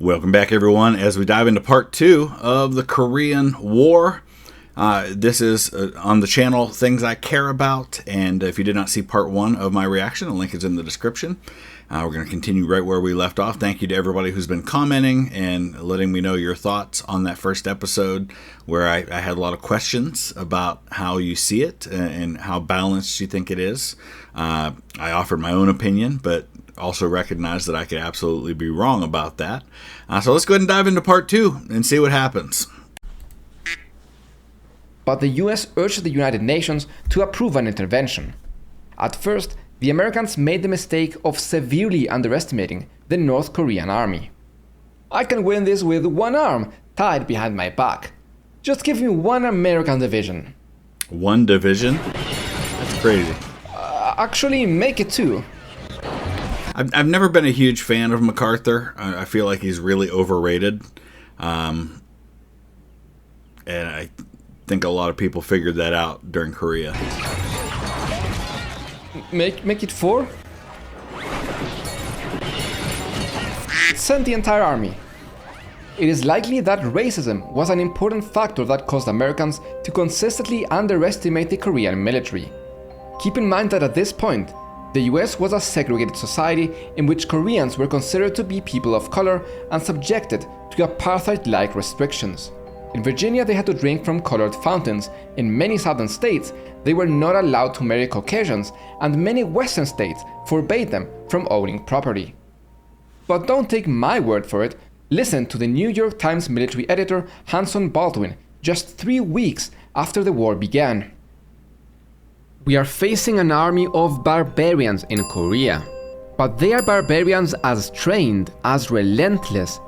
Welcome back, everyone, as we dive into part 2 of the Korean War. This is on the channel Things I Care About, and if you did not see part 1 of my reaction, the link is in the description. We're going to continue right where we left off. Thank you to everybody who's been commenting and letting me know your thoughts on that first episode, where I had a lot of questions about how you see it and how balanced you think it is. I offered my own opinion, but also recognize that I could absolutely be wrong about that. So let's go ahead and dive into part 2 and see what happens. But the US urged the United Nations to approve an intervention. At first, the Americans made the mistake of severely underestimating the North Korean army. "I can win this with one arm tied behind my back. Just give me one American division." One division? That's crazy. Actually, make it two. I've never been a huge fan of MacArthur. I feel like he's really overrated. And I think a lot of people figured that out during Korea. Make it four? Send the entire army. It is likely that racism was an important factor that caused Americans to consistently underestimate the Korean military. Keep in mind that at this point, the US was a segregated society in which Koreans were considered to be people of color and subjected to apartheid-like restrictions. In Virginia, they had to drink from colored fountains. In many southern states, they were not allowed to marry Caucasians, and many western states forbade them from owning property. But don't take my word for it. Listen to the New York Times military editor Hanson Baldwin just 3 weeks after the war began. "We are facing an army of barbarians in Korea, but they are barbarians as trained, as relentless,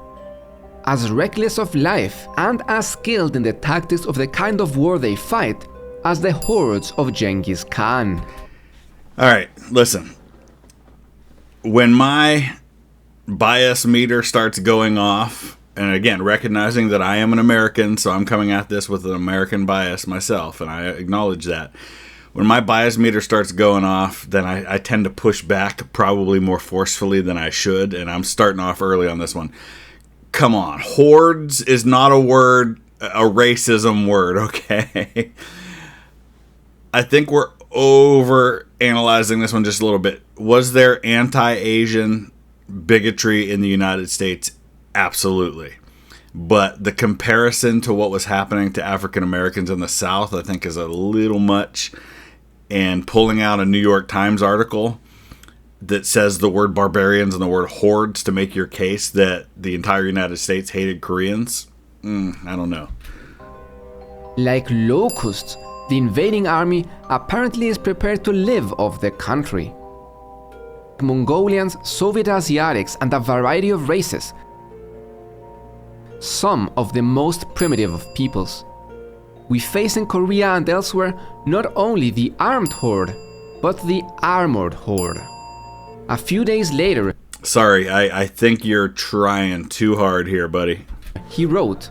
as reckless of life, and as skilled in the tactics of the kind of war they fight as the hordes of Genghis Khan." All right, listen. When my bias meter starts going off, and again, recognizing that I am an American, so I'm coming at this with an American bias myself, and I acknowledge that. When my bias meter starts going off, then I tend to push back probably more forcefully than I should, and I'm starting off early on this one. Come on, hordes is not a word, a racism word, okay? I think we're over analyzing this one just a little bit. Was there anti-Asian bigotry in the United States? Absolutely. But the comparison to what was happening to African Americans in the South, I think, is a little much. And pulling out a New York Times article that says the word barbarians and the word hordes to make your case that the entire United States hated Koreans, I don't know. Like locusts, the invading army apparently is prepared to live off the country. Mongolians, Soviet Asiatics, and a variety of races. Some of the most primitive of peoples. We face in Korea and elsewhere not only the armed horde, but the armored horde. A few days later, sorry, I think you're trying too hard here, buddy. He wrote,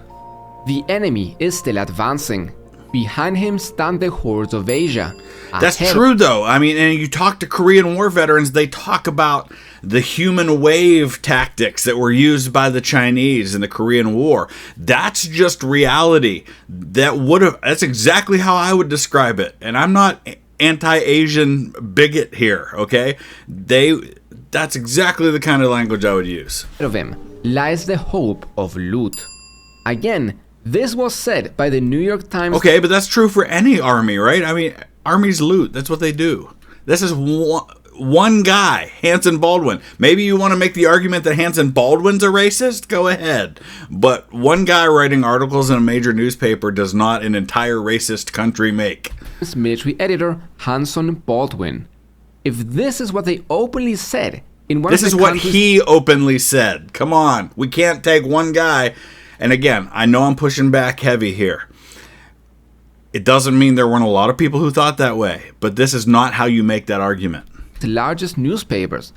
"The enemy is still advancing. Behind him stand the hordes of Asia." That's true, though. I mean, and you talk to Korean War veterans, they talk about the human wave tactics that were used by the Chinese in the Korean War. That's just reality. That's exactly how I would describe it. And I'm not anti-Asian bigot here, okay? That's exactly the kind of language I would use. Of him lies the hope of loot. Again, this was said by the New York Times. Okay, but that's true for any army, right? I mean, armies loot. That's what they do. This is one guy, Hanson Baldwin. Maybe you want to make the argument that Hanson Baldwin's a racist? Go ahead. But one guy writing articles in a major newspaper does not an entire racist country make. Military editor Hanson Baldwin. If this is what they openly said in one this of is the what countries, he openly said. Come on. We can't take one guy. And again, I know I'm pushing back heavy here. It doesn't mean there weren't a lot of people who thought that way, but this is not how you make that argument. The largest newspapers.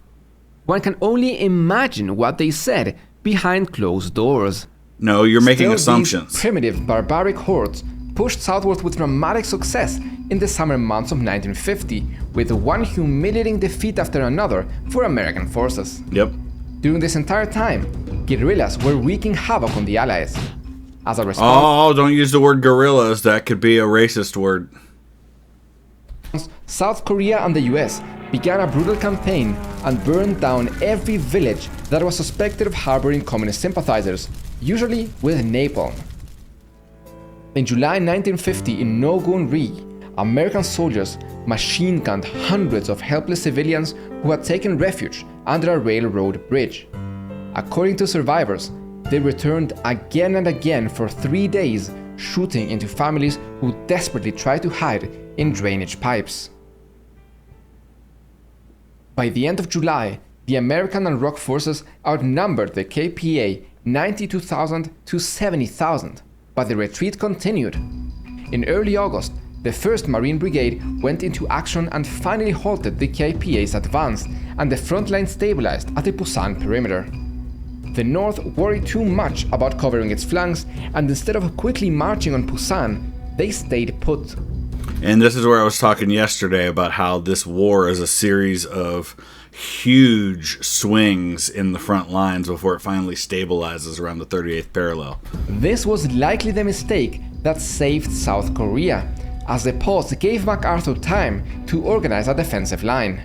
One can only imagine what they said behind closed doors. No, you're making Still, assumptions. These primitive, barbaric hordes pushed southward with dramatic success in the summer months of 1950, with one humiliating defeat after another for American forces. Yep. During this entire time, guerrillas were wreaking havoc on the Allies. As a response, Oh, don't use the word guerrillas. That could be a racist word. South Korea and the US began a brutal campaign and burned down every village that was suspected of harboring communist sympathizers, usually with napalm. In July 1950 in Nogun-ri, American soldiers machine-gunned hundreds of helpless civilians who had taken refuge under a railroad bridge. According to survivors, they returned again and again for 3 days, shooting into families who desperately tried to hide in drainage pipes. By the end of July, the American and ROK forces outnumbered the KPA 92,000 to 70,000, but the retreat continued. In early August, the 1st Marine Brigade went into action and finally halted the KPA's advance, and the front line stabilized at the Pusan perimeter. The North worried too much about covering its flanks, and instead of quickly marching on Pusan, they stayed put. And this is where I was talking yesterday about how this war is a series of huge swings in the front lines before it finally stabilizes around the 38th parallel. This was likely the mistake that saved South Korea, as the pause gave MacArthur time to organize a defensive line.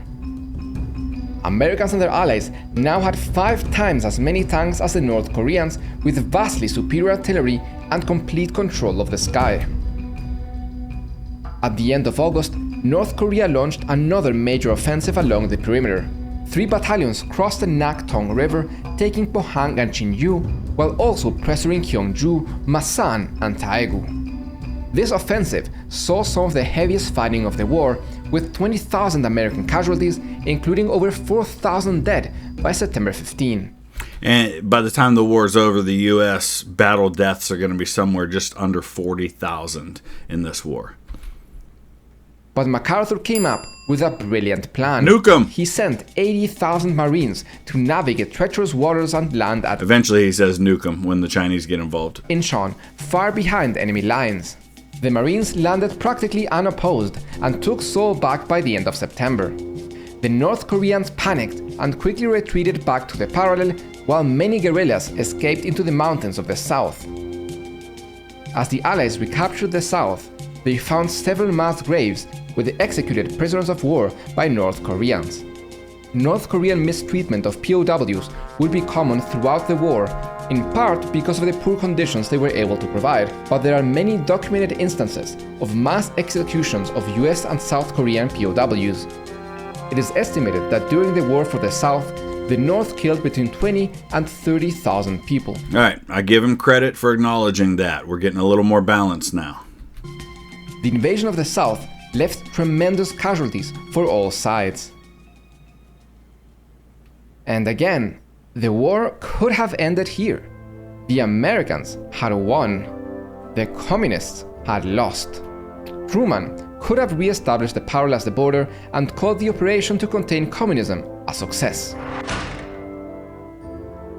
Americans and their allies now had 5 times as many tanks as the North Koreans, with vastly superior artillery and complete control of the sky. At the end of August, North Korea launched another major offensive along the perimeter. 3 battalions crossed the Naktong River, taking Pohang and Chinyu, while also pressuring Gyeongju, Masan, and Taegu. This offensive saw some of the heaviest fighting of the war, with 20,000 American casualties, including over 4,000 dead by September 15. And by the time the war's over, the U.S. battle deaths are going to be somewhere just under 40,000 in this war. But MacArthur came up with a brilliant plan. Nuke 'em! He sent 80,000 Marines to navigate treacherous waters and land at Eventually he says nuke 'em when the Chinese get involved. Incheon, far behind enemy lines. The Marines landed practically unopposed and took Seoul back by the end of September. The North Koreans panicked and quickly retreated back to the parallel, while many guerrillas escaped into the mountains of the south. As the Allies recaptured the south, they found several mass graves with the executed prisoners of war by North Koreans. North Korean mistreatment of POWs would be common throughout the war, in part because of the poor conditions they were able to provide, but there are many documented instances of mass executions of US and South Korean POWs. It is estimated that during the war for the South, the North killed between 20 and 30,000 people. All right, I give him credit for acknowledging that. We're getting a little more balanced now. The invasion of the South left tremendous casualties for all sides. And again, the war could have ended here. The Americans had won. The communists had lost. Truman could have re-established the parallel as the border and called the operation to contain communism a success.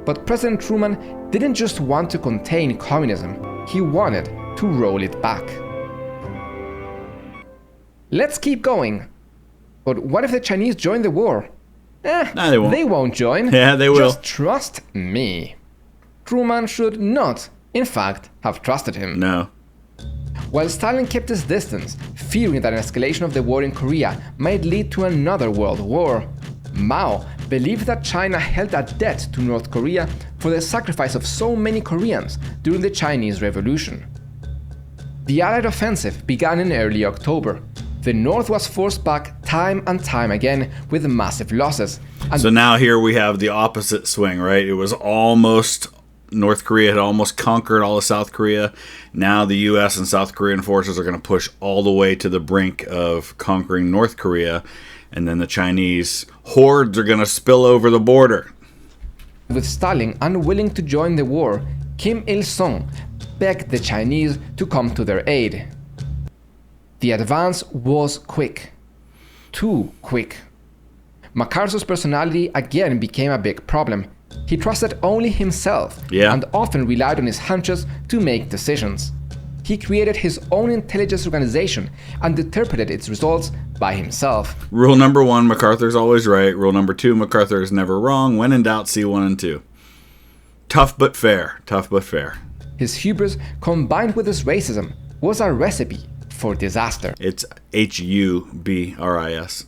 But President Truman didn't just want to contain communism, he wanted to roll it back. Let's keep going. But what if the Chinese join the war? Nah, they won't. They won't join. Yeah, they will. Just trust me. Truman should not, in fact, have trusted him. No. While Stalin kept his distance, fearing that an escalation of the war in Korea might lead to another world war, Mao believed that China held a debt to North Korea for the sacrifice of so many Koreans during the Chinese Revolution. The Allied offensive began in early October. The North was forced back time and time again with massive losses. And So now here we have the opposite swing, right? It was almost, North Korea had almost conquered all of South Korea. Now the U.S. and South Korean forces are going to push all the way to the brink of conquering North Korea. And then the Chinese hordes are going to spill over the border. with Stalin unwilling to join the war, Kim Il-sung begged the Chinese to come to their aid. The advance was quick. Too quick. MacArthur's personality again became a big problem. He trusted only himself and often relied on his hunches to make decisions. He created his own intelligence organization and interpreted its results by himself. Rule number 1, MacArthur's always right. Rule number 2, MacArthur is never wrong. When in doubt, see 1 and 2. Tough but fair. Tough but fair. His hubris combined with his racism was a recipe for disaster. It's Hubris.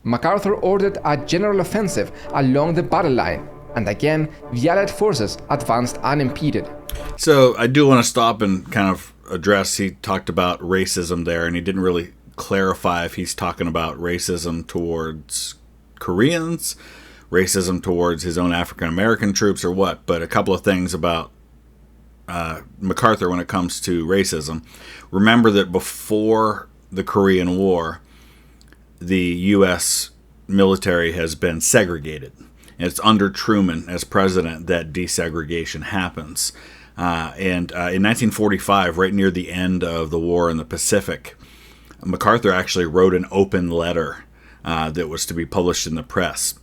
MacArthur ordered a general offensive along the battle line, and again, the Allied forces advanced unimpeded. So I do want to stop and kind of address, he talked about racism there, and he didn't really clarify if he's talking about racism towards Koreans, racism towards his own African American troops, or what. But a couple of things about MacArthur when it comes to racism. Remember that before the Korean War, the U.S. military has been segregated. And it's under Truman as president that desegregation happens. In 1945, right near the end of the war in the Pacific, MacArthur actually wrote an open letter that was to be published in the press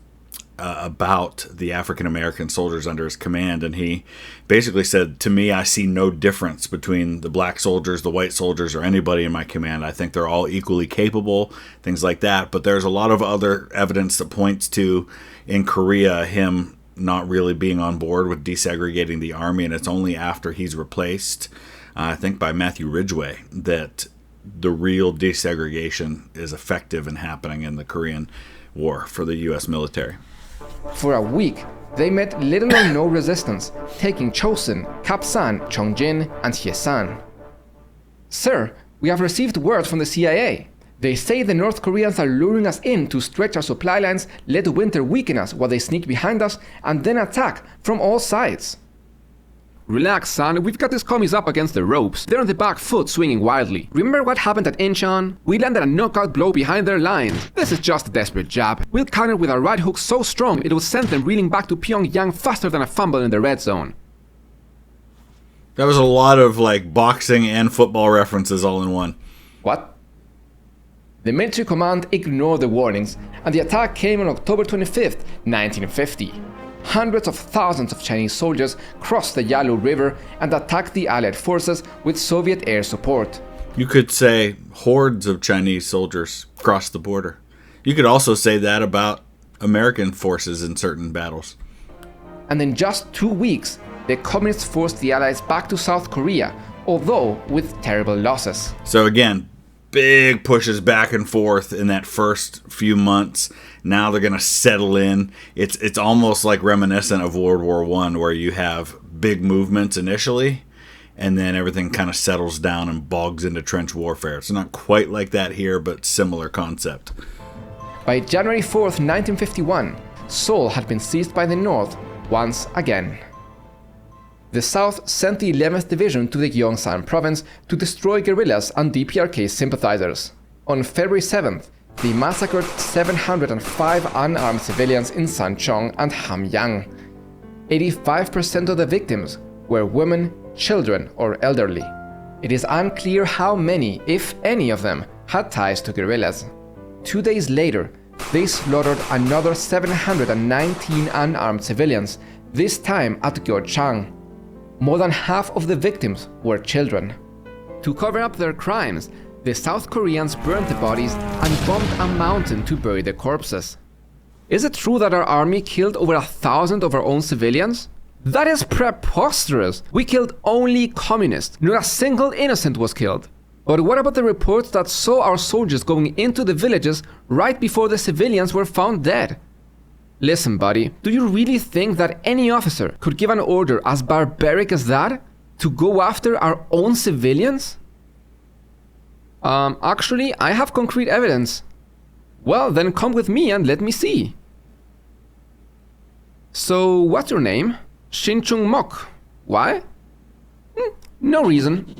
about the African American soldiers under his command, and he basically said, to me, I see no difference between the black soldiers, the white soldiers, or anybody in my command. I think they're all equally capable, things like that. But there's a lot of other evidence that points to, in Korea, him not really being on board with desegregating the army, and it's only after he's replaced, I think by Matthew Ridgway, that the real desegregation is effective and happening in the Korean War for the U.S. military. For a week, they met little or no resistance, taking Chosin, Kapsan, Chongjin, and Hyesan. Sir, we have received word from the CIA. They say the North Koreans are luring us in to stretch our supply lines, let winter weaken us while they sneak behind us, and then attack from all sides. Relax, son. We've got these commies up against the ropes. They're on the back foot, swinging wildly. Remember what happened at Incheon? We landed a knockout blow behind their lines. This is just a desperate jab. We'll counter with a right hook so strong it will send them reeling back to Pyongyang faster than a fumble in the red zone. That was a lot of boxing and football references all in one. What? The military command ignored the warnings, and the attack came on October 25th, 1950. Hundreds of thousands of Chinese soldiers crossed the Yalu River and attacked the Allied forces with Soviet air support. You could say hordes of Chinese soldiers crossed the border. You could also say that about American forces in certain battles. And in just 2 weeks, the communists forced the Allies back to South Korea, although with terrible losses. So again, big pushes back and forth in that first few months. Now they're going to settle in. It's almost like reminiscent of World War I, where you have big movements initially, and then everything kind of settles down and bogs into trench warfare. It's not quite like that here, but similar concept. By January 4th, 1951, Seoul had been seized by the North once again. The South sent the 11th Division to the Gyeongsang province to destroy guerrillas and DPRK sympathizers. On February 7th, they massacred 705 unarmed civilians in Sancheong and Hamyang. 85% of the victims were women, children, or elderly. It is unclear how many, if any of them, had ties to guerrillas. 2 days later, they slaughtered another 719 unarmed civilians, this time at Gyeochang. More than half of the victims were children. To cover up their crimes, the South Koreans burned the bodies and bombed a mountain to bury the corpses. Is it true that our army killed over 1,000 of our own civilians? That is preposterous! We killed only communists. Not a single innocent was killed. But what about the reports that saw our soldiers going into the villages right before the civilians were found dead? Listen, buddy, do you really think that any officer could give an order as barbaric as that? To go after our own civilians? Actually, I have concrete evidence. Well, then come with me and let me see. So, what's your name? Shin Chung Mok. Why? No reason.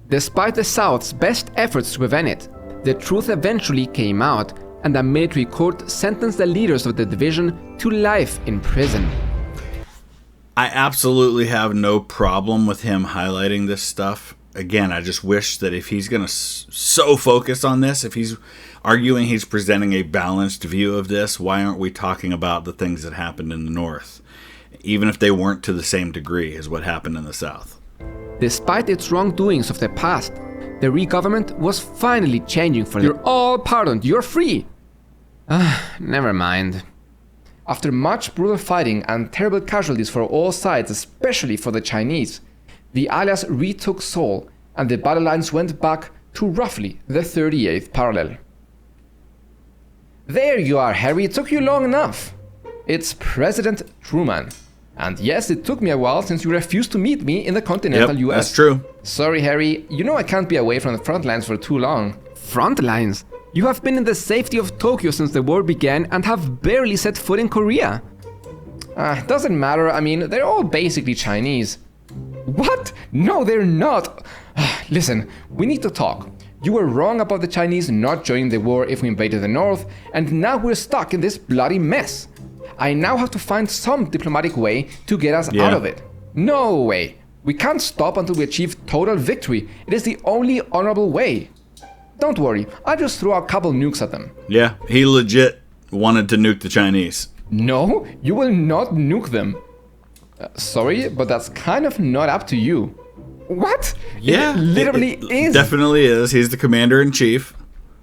Despite the South's best efforts to prevent it, the truth eventually came out, and a military court sentenced the leaders of the division to life in prison. I absolutely have no problem with him highlighting this stuff. Again, I just wish that if he's going to so focus on this, if he's arguing he's presenting a balanced view of this, why aren't we talking about the things that happened in the North? Even if they weren't to the same degree as what happened in the South. Despite its wrongdoings of the past, the Rhee government was finally changing for them. You're all pardoned, you're free! Never mind. After much brutal fighting and terrible casualties for all sides, especially for the Chinese, the Allies retook Seoul and the battle lines went back to roughly the 38th parallel. There you are, Harry, it took you long enough. It's President Truman. And yes, it took me a while since you refused to meet me in the continental US. That's true. Sorry, Harry, you know I can't be away from the front lines for too long. Front lines? You have been in the safety of Tokyo since the war began and have barely set foot in Korea. Doesn't matter, I mean, they're all basically Chinese. What? No, they're not. Listen, we need to talk. You were wrong about the Chinese not joining the war if we invaded the north, and now we're stuck in this bloody mess. I now have to find some diplomatic way to get us out of it. No way. We can't stop until we achieve total victory. It is the only honorable way. Don't worry, I'll just throw a couple nukes at them. Yeah, he legit wanted to nuke the Chinese. No, you will not nuke them. Sorry, but that's kind of not up to you. What? Yeah, it literally is. Definitely is. He's the commander-in-chief.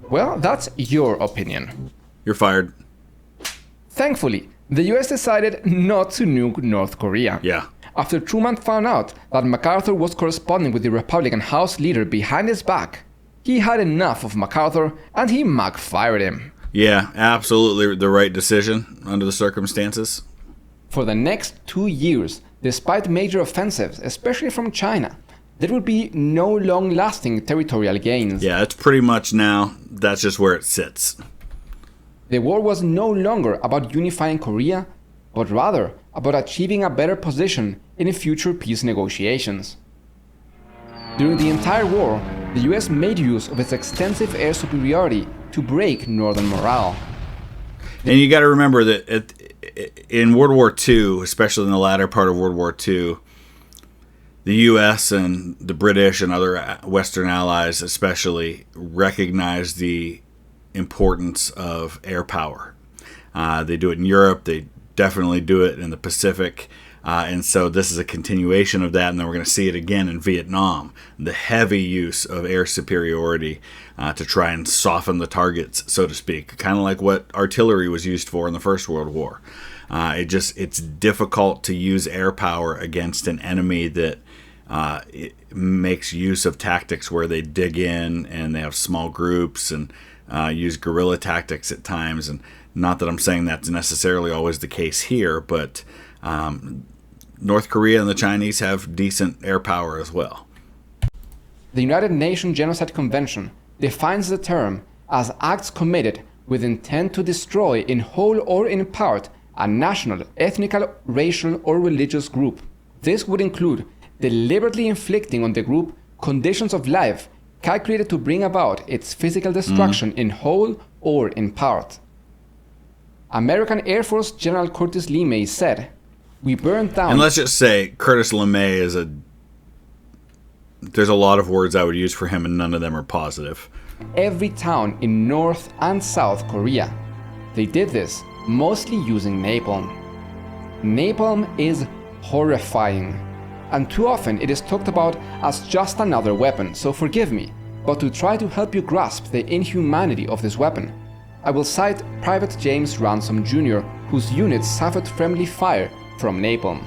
Well, that's your opinion. You're fired. Thankfully, the US decided not to nuke North Korea. Yeah. After Truman found out that MacArthur was corresponding with the Republican House leader behind his back, he had enough of MacArthur and he Mac-fired him. Yeah, absolutely the right decision under the circumstances. For the next 2 years, despite major offensives, especially from China, there would be no long-lasting territorial gains. Yeah, it's pretty much now, that's just where it sits. The war was no longer about unifying Korea, but rather about achieving a better position in future peace negotiations. During the entire war, the US made use of its extensive air superiority to break Northern morale. And you got to remember that in World War II, especially in the latter part of World War II, the US and the British and other Western allies especially recognized the importance of air power. They do it in Europe, they definitely do it in the Pacific, and so this is a continuation of that, and then we're going to see it again in Vietnam, the heavy use of air superiority to try and soften the targets, so to speak, kind of like what artillery was used for in the First World War. It's difficult to use air power against an enemy that it makes use of tactics where they dig in and they have small groups and use guerrilla tactics at times. And not that I'm saying that's necessarily always the case here, but North Korea and the Chinese have decent air power as well. The United Nations Genocide Convention defines the term as acts committed with intent to destroy in whole or in part a national, ethnical, racial, or religious group. This would include deliberately inflicting on the group conditions of life calculated to bring about its physical destruction in whole or in part. American Air Force General Curtis LeMay said, "We burned down..." And let's just say Curtis LeMay is there's a lot of words I would use for him and none of them are positive. "Every town in North and South Korea. They did this mostly using napalm. Napalm is horrifying, and too often it is talked about as just another weapon, so forgive me, but to try to help you grasp the inhumanity of this weapon, I will cite Private James Ransom Jr., whose unit suffered friendly fire from napalm.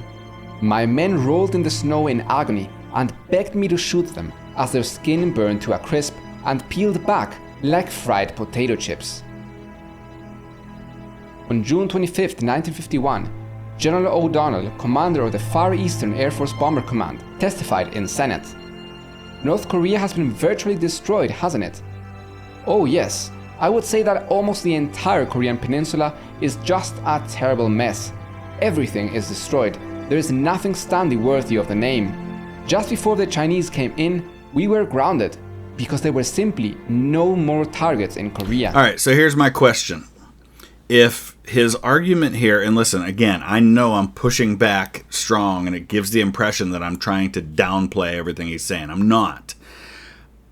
My men rolled in the snow in agony and begged me to shoot them as their skin burned to a crisp and peeled back like fried potato chips." On June 25, 1951, General O'Donnell, commander of the Far Eastern Air Force Bomber Command, testified in Senate. "North Korea has been virtually destroyed, hasn't it?" "Oh yes, I would say that almost the entire Korean peninsula is just a terrible mess. Everything is destroyed. There is nothing standing worthy of the name. Just before the Chinese came in, we were grounded because there were simply no more targets in Korea." All right, so here's my question. If his argument here, and listen, again, I know I'm pushing back strong and it gives the impression that I'm trying to downplay everything he's saying. I'm not.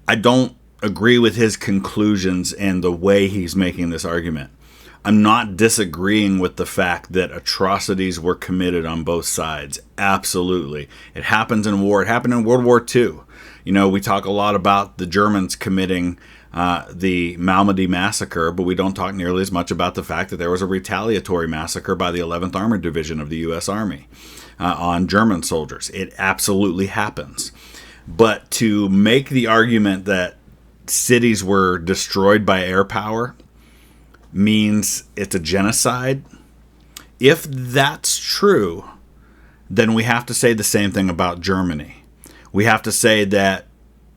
I don't agree with his conclusions and the way he's making this argument. I'm not disagreeing with the fact that atrocities were committed on both sides. Absolutely. It happens in war. It happened in World War II. You know, we talk a lot about the Germans committing the Malmedy massacre, but we don't talk nearly as much about the fact that there was a retaliatory massacre by the 11th Armored Division of the U.S. Army on German soldiers. It absolutely happens. But to make the argument that cities were destroyed by air power means it's a genocide, if that's true, then we have to say the same thing about Germany. We have to say that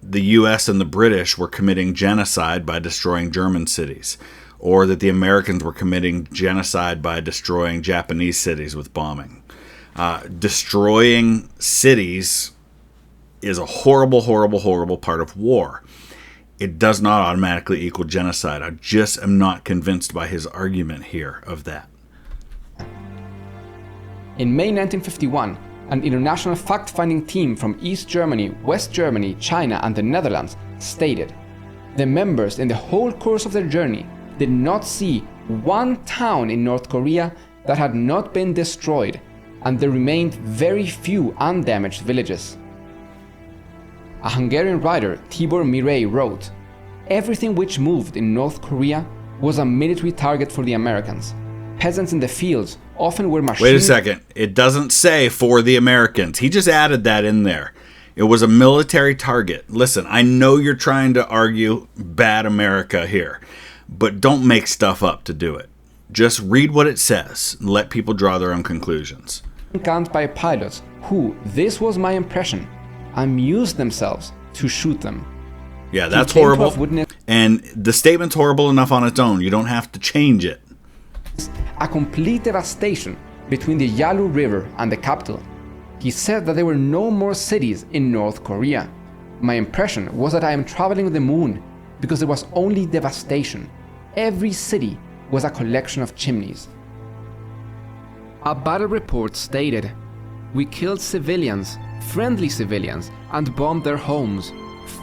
the U.S. and the British were committing genocide by destroying German cities, or that the Americans were committing genocide by destroying Japanese cities with bombing. Destroying cities is a horrible, horrible, horrible part of war. It does not automatically equal genocide. I just am not convinced by his argument here of that. In May 1951, an international fact-finding team from East Germany, West Germany, China, and the Netherlands stated the members in the whole course of their journey did not see one town in North Korea that had not been destroyed, and there remained very few undamaged villages. A Hungarian writer, Tibor Mirei, wrote, "Everything which moved in North Korea was a military target for the Americans. Peasants in the fields often were machine..." Wait a second. It doesn't say for the Americans. He just added that in there. It was a military target. Listen, I know you're trying to argue bad America here, but don't make stuff up to do it. Just read what it says and let people draw their own conclusions. Gunned by pilots who, this was my impression, amused themselves to shoot them. Yeah, that's horrible. And the statement's horrible enough on its own. You don't have to change it. A complete devastation between the Yalu River and the capital. He said that there were no more cities in North Korea. My impression was that I am traveling the moon because there was only devastation. Every city was a collection of chimneys. A battle report stated, "We killed civilians, friendly civilians, and bombed their homes,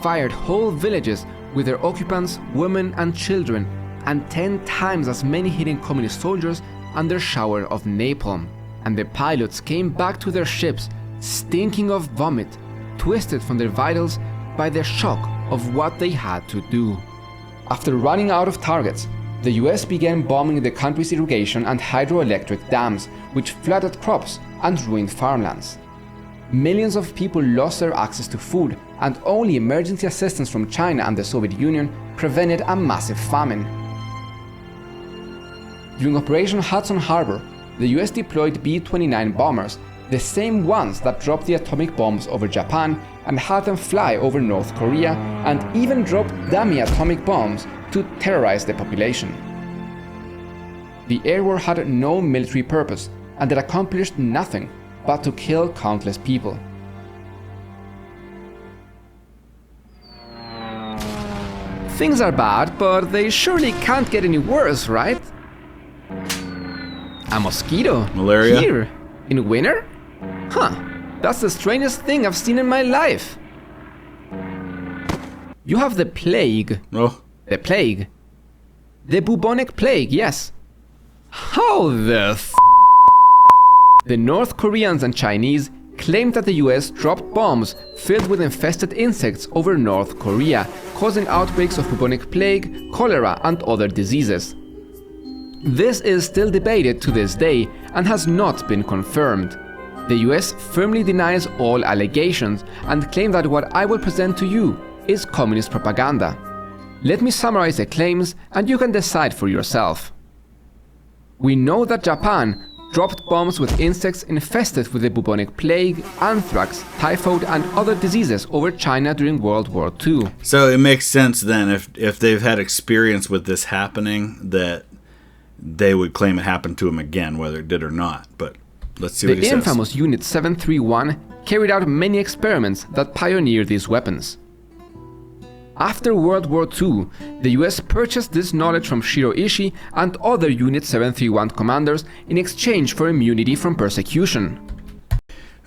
fired whole villages with their occupants, women and children, and 10 times as many hitting communist soldiers under shower of napalm. And the pilots came back to their ships stinking of vomit, twisted from their vitals by the shock of what they had to do." After running out of targets, the US began bombing the country's irrigation and hydroelectric dams, which flooded crops and ruined farmlands. Millions of people lost their access to food, and only emergency assistance from China and the Soviet Union prevented a massive famine. During Operation Hudson Harbor, the US deployed B-29 bombers, the same ones that dropped the atomic bombs over Japan and had them fly over North Korea, and even dropped dummy atomic bombs to terrorize the population. The air war had no military purpose, and it accomplished nothing but to kill countless people. Things are bad, but they surely can't get any worse, right? A mosquito? Malaria? Here? In winter? Huh, that's the strangest thing I've seen in my life. You have the plague. Oh. The plague? The bubonic plague, yes. How the The North Koreans and Chinese claimed that the US dropped bombs filled with infested insects over North Korea, causing outbreaks of bubonic plague, cholera, and other diseases. This is still debated to this day and has not been confirmed. The US firmly denies all allegations and claims that what I will present to you is communist propaganda. Let me summarize the claims and you can decide for yourself. We know that Japan dropped bombs with insects infested with the bubonic plague, anthrax, typhoid, and other diseases over China during World War II. So it makes sense then if they've had experience with this happening that they would claim it happened to them again, whether it did or not. But let's see what he says. The infamous Unit 731 carried out many experiments that pioneered these weapons. After World War II, the US purchased this knowledge from Shiro Ishii and other Unit 731 commanders in exchange for immunity from persecution.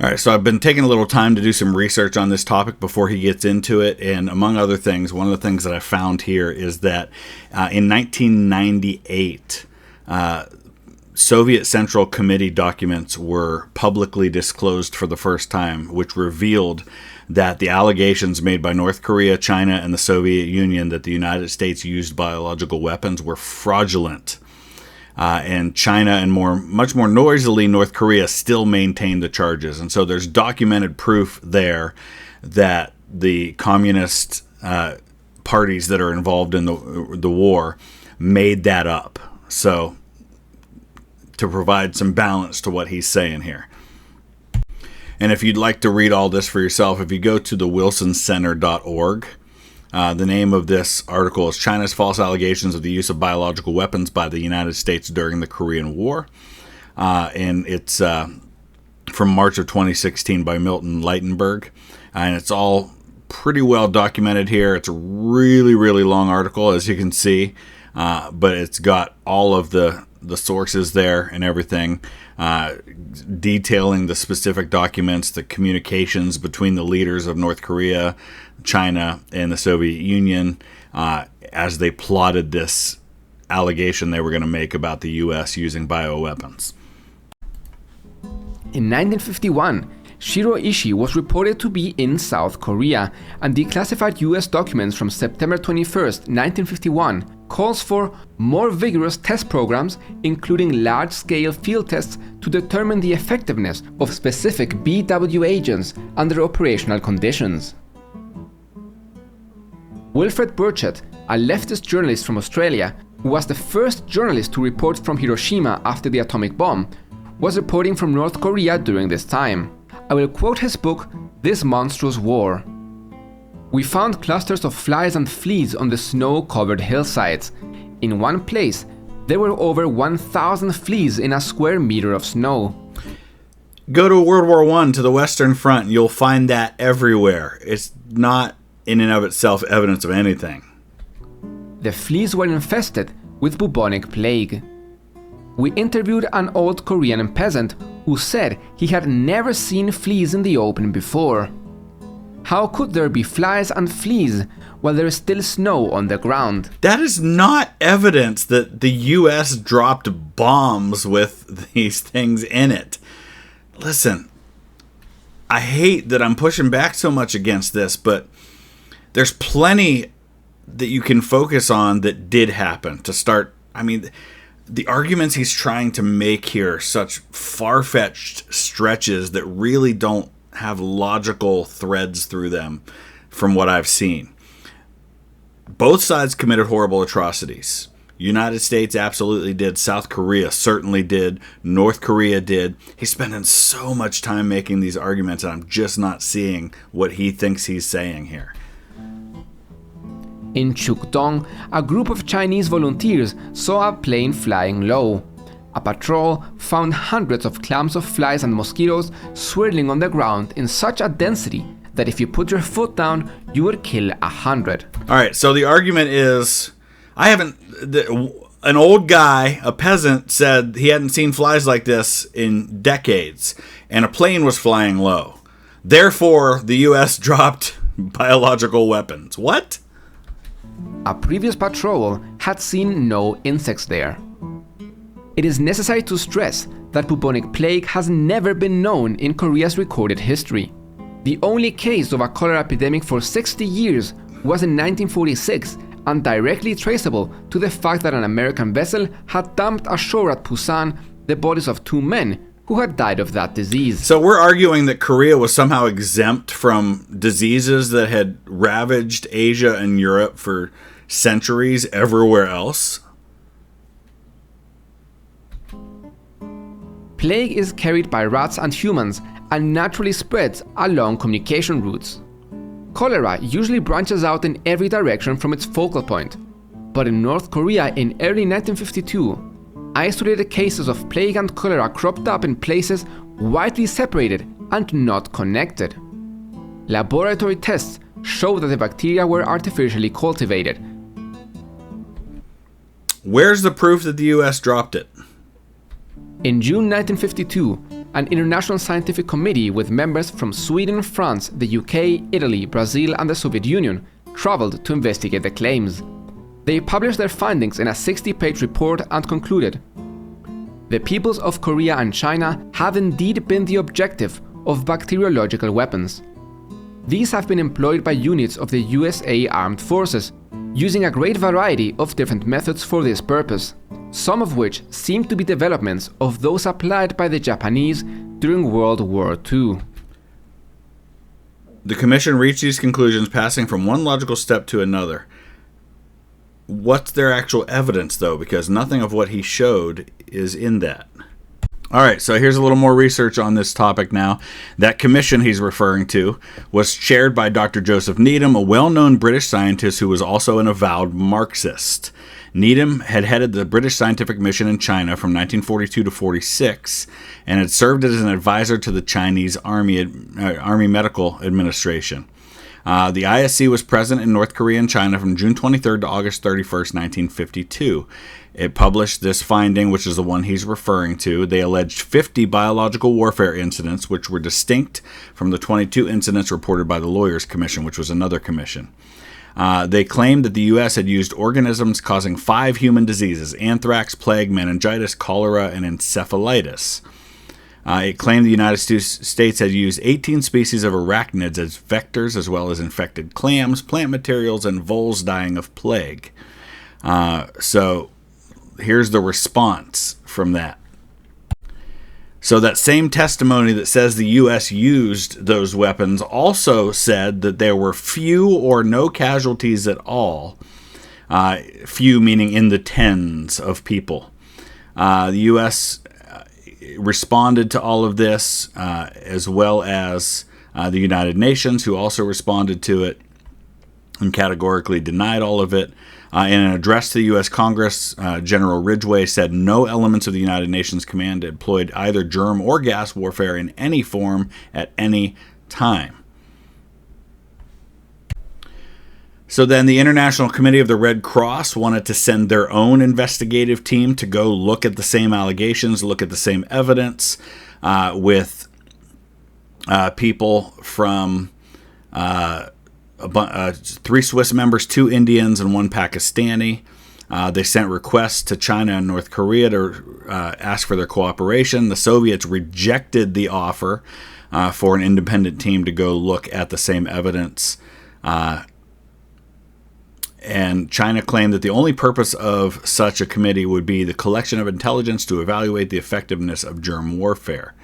All right, so I've been taking a little time to do some research on this topic before he gets into it, and among other things, one of the things that I found here is that in 1998, Soviet Central Committee documents were publicly disclosed for the first time, which revealed that the allegations made by North Korea, China, and the Soviet Union that the United States used biological weapons were fraudulent. And China and much more noisily, North Korea still maintained the charges. And so there's documented proof there that the communist parties that are involved in the war made that up. So to provide some balance to what he's saying here. And if you'd like to read all this for yourself, if you go to thewilsoncenter.org, the name of this article is China's False Allegations of the Use of Biological Weapons by the United States During the Korean War. And it's from March of 2016 by Milton Leitenberg. And it's all pretty well documented here. It's a really, really long article, as you can see. But it's got all of the sources there and everything, detailing the specific documents, the communications between the leaders of North Korea, China, and the Soviet Union as they plotted this allegation they were going to make about the U.S. using bioweapons. In 1951, Shiro Ishii was reported to be in South Korea, and declassified US documents from September 21st, 1951 calls for more vigorous test programs, including large-scale field tests to determine the effectiveness of specific BW agents under operational conditions. Wilfred Burchett, a leftist journalist from Australia, who was the first journalist to report from Hiroshima after the atomic bomb, was reporting from North Korea during this time. I will quote his book, This Monstrous War. We found clusters of flies and fleas on the snow-covered hillsides. In one place, there were over 1,000 fleas in a square meter of snow. Go to World War I, to the Western Front, and you'll find that everywhere. It's not in and of itself evidence of anything. The fleas were infested with bubonic plague. We interviewed an old Korean peasant who said he had never seen fleas in the open before. How could there be flies and fleas while there is still snow on the ground? That is not evidence that the U.S. dropped bombs with these things in it. Listen, I hate that I'm pushing back so much against this, but there's plenty that you can focus on that did happen to start. I mean, the arguments he's trying to make here are such far-fetched stretches that really don't have logical threads through them from what I've seen. Both sides committed horrible atrocities. United States absolutely did. South Korea certainly did. North Korea did. He's spending so much time making these arguments, and I'm just not seeing what he thinks he's saying here. In Chukdong, a group of Chinese volunteers saw a plane flying low. A patrol found hundreds of clumps of flies and mosquitoes swirling on the ground in such a density that if you put your foot down, you would kill 100. All right, so the argument is, an old guy, a peasant, said he hadn't seen flies like this in decades, and a plane was flying low. Therefore, the U.S. dropped biological weapons. What? A previous patrol had seen no insects there. It is necessary to stress that bubonic plague has never been known in Korea's recorded history. The only case of a cholera epidemic for 60 years was in 1946 and directly traceable to the fact that an American vessel had dumped ashore at Busan the bodies of 2 men who had died of that disease. So we're arguing that Korea was somehow exempt from diseases that had ravaged Asia and Europe for centuries everywhere else? Plague is carried by rats and humans and naturally spreads along communication routes. Cholera usually branches out in every direction from its focal point, but in North Korea in early 1952, isolated cases of plague and cholera cropped up in places widely separated and not connected. Laboratory tests show that the bacteria were artificially cultivated. Where's the proof that the U.S. dropped it? In June 1952, an international scientific committee with members from Sweden, France, the UK, Italy, Brazil, and the Soviet Union traveled to investigate the claims. They published their findings in a 60-page report and concluded, "The peoples of Korea and China have indeed been the objective of bacteriological weapons. These have been employed by units of the USA Armed Forces, using a great variety of different methods for this purpose, some of which seem to be developments of those applied by the Japanese during World War II. The Commission reached these conclusions passing from one logical step to another. What's their actual evidence, though? Because nothing of what he showed is in that. All right, so here's a little more research on this topic now. That commission he's referring to was chaired by Dr. Joseph Needham, a well-known British scientist who was also an avowed Marxist. Needham had headed the British Scientific Mission in China from 1942 to 46 and had served as an advisor to the Chinese Army Medical Administration. The ISC was present in North Korea and China from June 23rd to August 31st, 1952. It published this finding, which is the one he's referring to. They alleged 50 biological warfare incidents, which were distinct from the 22 incidents reported by the Lawyers Commission, which was another commission. They claimed that the U.S. had used organisms causing 5 human diseases: anthrax, plague, meningitis, cholera, and encephalitis. It claimed the United States had used 18 species of arachnids as vectors, as well as infected clams, plant materials, and voles dying of plague. So here's the response from that. So that same testimony that says the U.S. used those weapons also said that there were few or no casualties at all. Few meaning in the tens of people. The U.S. responded to all of this, as well as the United Nations, who also responded to it and categorically denied all of it. In an address to the U.S. Congress, General Ridgway said no elements of the United Nations Command employed either germ or gas warfare in any form at any time. So then the International Committee of the Red Cross wanted to send their own investigative team to go look at the same allegations, look at the same evidence, with people from 3 Swiss members, 2 Indians, and 1 Pakistani. They sent requests to China and North Korea to ask for their cooperation. The Soviets rejected the offer for an independent team to go look at the same evidence. And China claimed that the only purpose of such a committee would be the collection of intelligence to evaluate the effectiveness of germ warfare.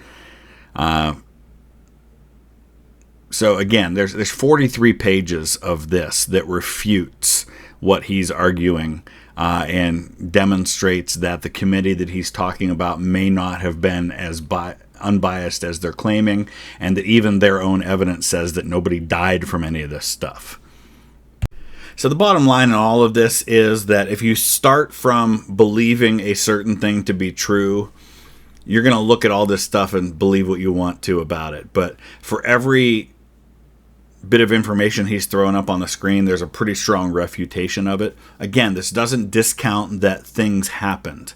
So again, there's 43 pages of this that refutes what he's arguing and demonstrates that the committee that he's talking about may not have been as unbiased as they're claiming, and that even their own evidence says that nobody died from any of this stuff. So the bottom line in all of this is that if you start from believing a certain thing to be true, you're going to look at all this stuff and believe what you want to about it. But for every bit of information he's throwing up on the screen, there's a pretty strong refutation of it. Again, this doesn't discount that things happened,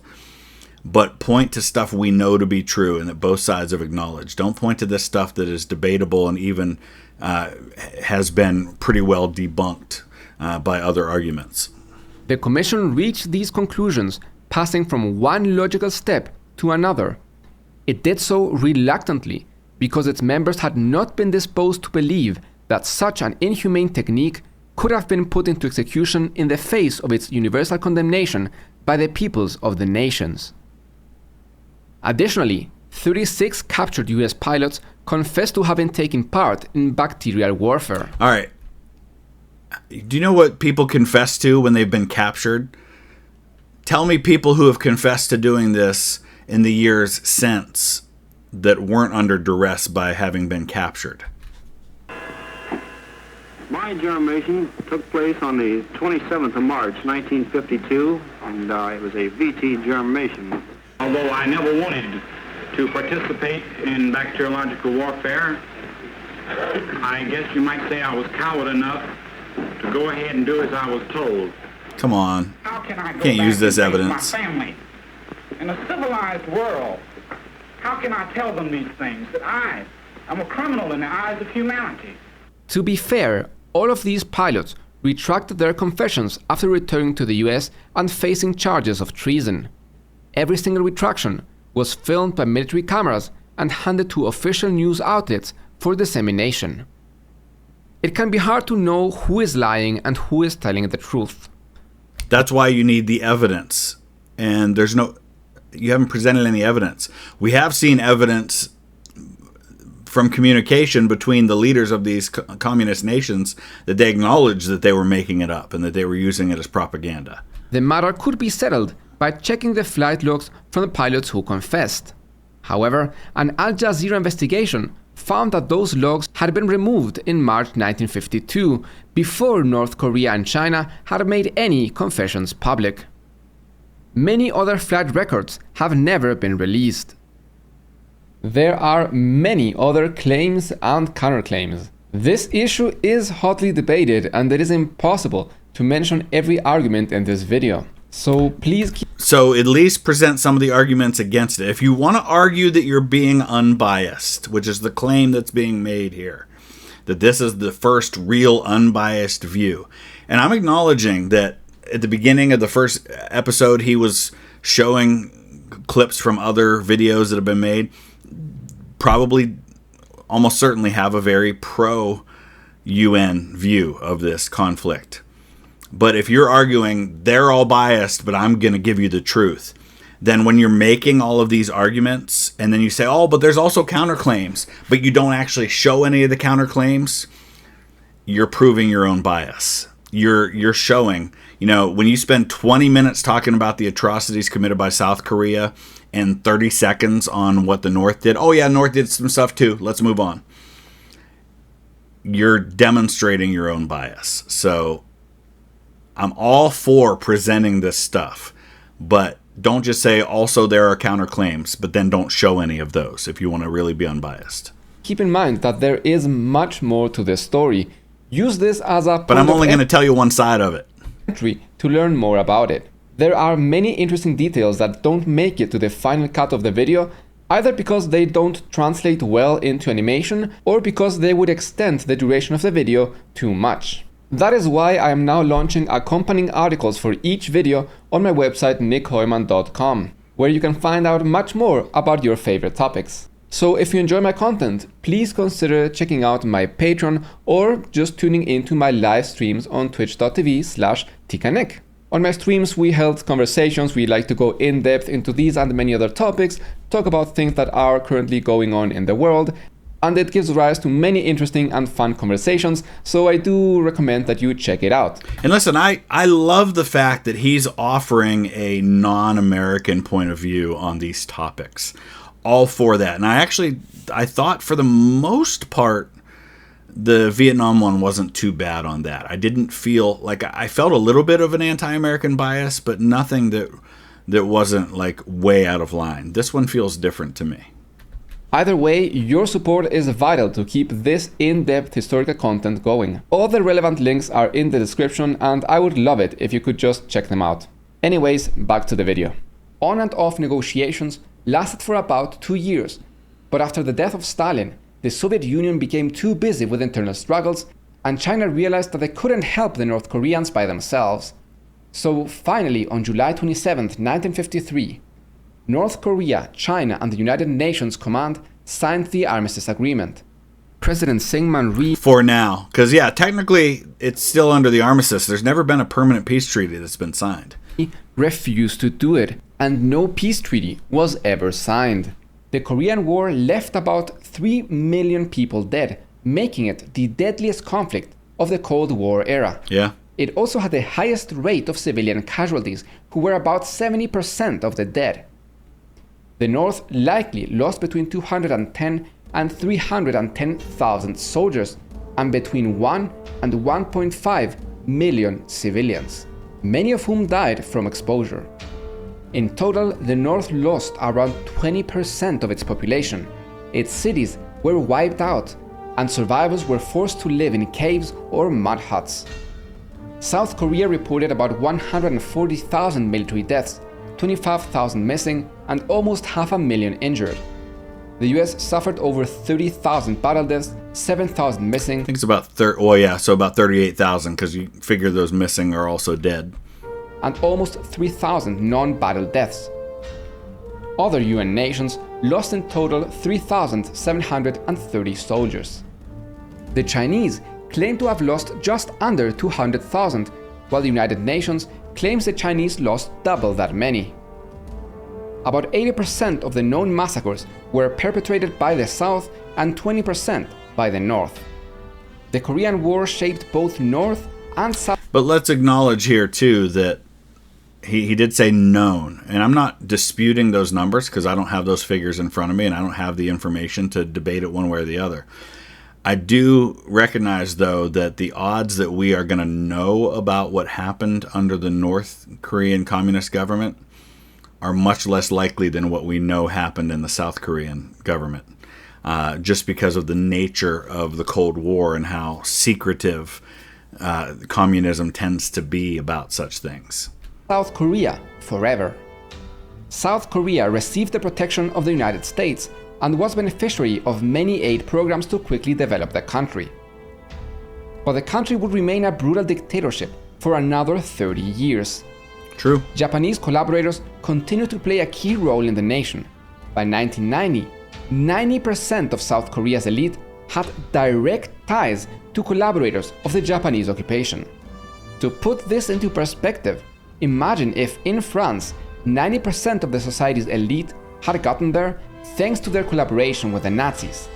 but point to stuff we know to be true and that both sides have acknowledged. Don't point to this stuff that is debatable and even has been pretty well debunked by other arguments. The Commission reached these conclusions passing from one logical step to another. It did so reluctantly because its members had not been disposed to believe that such an inhumane technique could have been put into execution in the face of its universal condemnation by the peoples of the nations. Additionally, 36 captured US pilots confessed to having taken part in bacterial warfare. All right. Do you know what people confess to when they've been captured? Tell me people who have confessed to doing this in the years since that weren't under duress by having been captured. My germination took place on the 27th of March, 1952, and it was a VT germination. Although I never wanted to participate in bacteriological warfare, I guess you might say I was coward enough to go ahead and do as I was told. Come on. How can I go Can't back use this and face evidence. my family? In a civilized world, how can I tell them these things, that I am a criminal in the eyes of humanity? To be fair, all of these pilots retracted their confessions after returning to the US and facing charges of treason. Every single retraction was filmed by military cameras and handed to official news outlets for dissemination. it can be hard to know who is lying and who is telling the truth. That's why you need the evidence. And you haven't presented any evidence. We have seen evidence from communication between the leaders of these communist nations that they acknowledged that they were making it up and that they were using it as propaganda. The matter could be settled by checking the flight logs from the pilots who confessed. However, an Al Jazeera investigation found that those logs had been removed in March 1952, before North Korea and China had made any confessions public. Many other flight records have never been released. There are many other claims and counterclaims. This issue is hotly debated, and it is impossible to mention every argument in this video. So please So at least present some of the arguments against it. If you want to argue that you're being unbiased, which is the claim that's being made here, that this is the first real unbiased view. And I'm acknowledging that at the beginning of the first episode, he was showing clips from other videos that have been made. Probably, almost certainly have a very pro-UN view of this conflict. But if you're arguing they're all biased, but I'm going to give you the truth, then when you're making all of these arguments and then you say, oh, but there's also counterclaims, but you don't actually show any of the counterclaims, you're proving your own bias. You're showing, when you spend 20 minutes talking about the atrocities committed by South Korea and 30 seconds on what the North did. Oh yeah, North did some stuff too. Let's move on. You're demonstrating your own bias. So I'm all for presenting this stuff, but don't just say also there are counterclaims, but then don't show any of those if you want to really be unbiased. keep in mind that there is much more to this story. Use this as a But I'm only going to tell you one side of it. Entry to learn more about it. There are many interesting details that don't make it to the final cut of the video, either because they don't translate well into animation or because they would extend the duration of the video too much. That is why I am now launching accompanying articles for each video on my website nickheumann.com, where you can find out much more about your favorite topics. So if you enjoy my content, please consider checking out my Patreon or just tuning into my live streams on twitch.tv/TikaNick. On my streams, we held conversations. We like to go in depth into these and many other topics, talk about things that are currently going on in the world, and it gives rise to many interesting and fun conversations, so I do recommend that you check it out. And listen, I love the fact that he's offering a non-American point of view on these topics. All for that. And I thought for the most part, the Vietnam one wasn't too bad on that. I didn't feel like I felt a little bit of an anti-American bias, but nothing that wasn't like way out of line. This one feels different to me. Either way, your support is vital to keep this in-depth historical content going. All the relevant links are in the description, and I would love it if you could just check them out. Anyways, back to the video. On and off negotiations lasted for about 2 years, but after the death of Stalin, the Soviet Union became too busy with internal struggles, and China realized that they couldn't help the North Koreans by themselves. So finally, on July 27, 1953, North Korea, China, and the United Nations Command signed the Armistice Agreement. President Syngman Rhee... For now. Because, yeah, technically, it's still under the Armistice. There's never been a permanent peace treaty that's been signed. ...refused to do it, and no peace treaty was ever signed. The Korean War left about 3 million people dead, making it the deadliest conflict of the Cold War era. Yeah. It also had the highest rate of civilian casualties, who were about 70% of the dead. The North likely lost between 210 and 310,000 soldiers, and between 1 and 1.5 million civilians, many of whom died from exposure. In total, the North lost around 20% of its population. Its cities were wiped out, and survivors were forced to live in caves or mud huts. South Korea reported about 140,000 military deaths, 25,000 missing, and almost 500,000 injured. The US suffered over 30,000 battle deaths, 7,000 missing. I think it's about about 38,000, because you figure those missing are also dead. And almost 3,000 non-battle deaths. Other UN nations lost in total 3,730 soldiers. The Chinese claim to have lost just under 200,000, while the United Nations claims the Chinese lost double that many. About 80% of the known massacres were perpetrated by the South and 20% by the North. The Korean War shaped both North and South. But let's acknowledge here, too, that he did say known. And I'm not disputing those numbers because I don't have those figures in front of me and I don't have the information to debate it one way or the other. I do recognize, though, that the odds that we are going to know about what happened under the North Korean Communist government are much less likely than what we know happened in the South Korean government, just because of the nature of the Cold War and how secretive communism tends to be about such things. South Korea forever. South Korea received the protection of the United States and was beneficiary of many aid programs to quickly develop the country. But the country would remain a brutal dictatorship for another 30 years. True. Japanese collaborators continued to play a key role in the nation. By 1990, 90% of South Korea's elite had direct ties to collaborators of the Japanese occupation. To put this into perspective, imagine if in France, 90% of the society's elite had gotten there thanks to their collaboration with the Nazis.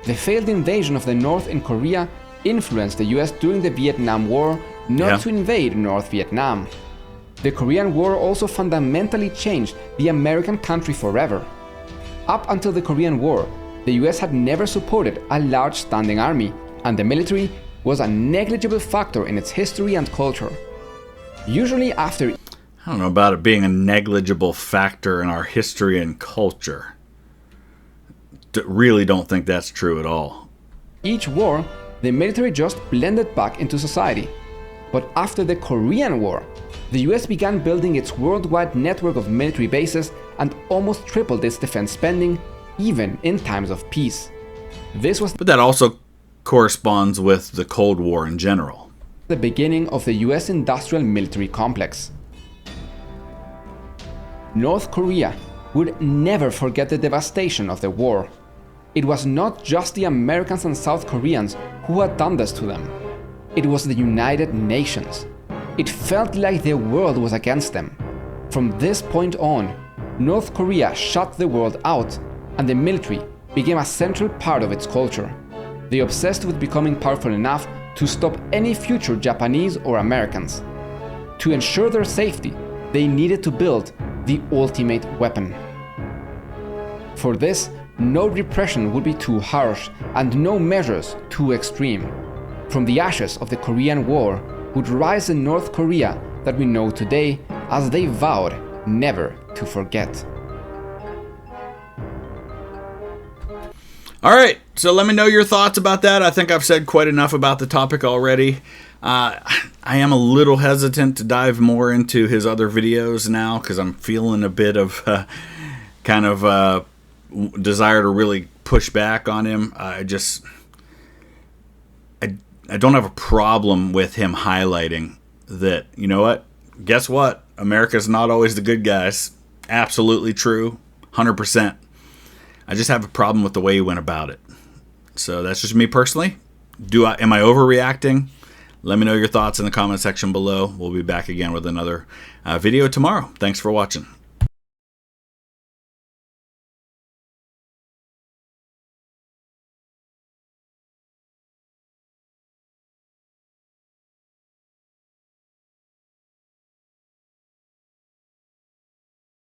The failed invasion of the North in Korea influenced the US during the Vietnam War not to invade North Vietnam. The Korean War also fundamentally changed the American country forever. Up until the Korean War, the US had never supported a large standing army, and the military was a negligible factor in its history and culture. Usually after... I don't know about it being a negligible factor in our history and culture. Really don't think that's true at all. Each war, the military just blended back into society. But after the Korean War, the US began building its worldwide network of military bases and almost tripled its defense spending, even in times of peace. But that also corresponds with the Cold War in general. The beginning of the US industrial military complex. North Korea would never forget the devastation of the war. It was not just the Americans and South Koreans who had done this to them. It was the United Nations. It felt like the world was against them. From this point on, North Korea shut the world out, and the military became a central part of its culture. They obsessed with becoming powerful enough to stop any future Japanese or Americans. To ensure their safety, they needed to build the ultimate weapon. For this, no repression would be too harsh and no measures too extreme. From the ashes of the Korean War would rise a North Korea that we know today, as they vowed never to forget. All right, so let me know your thoughts about that. I think I've said quite enough about the topic already. I am a little hesitant to dive more into his other videos now because I'm feeling a bit of desire to really push back on him. I don't have a problem with him highlighting that, you know what? Guess what? America's not always the good guys. Absolutely true. 100%. I just have a problem with the way he went about it. So that's just me personally. Am I overreacting? Let me know your thoughts in the comment section below. We'll be back again with another video tomorrow. Thanks for watching.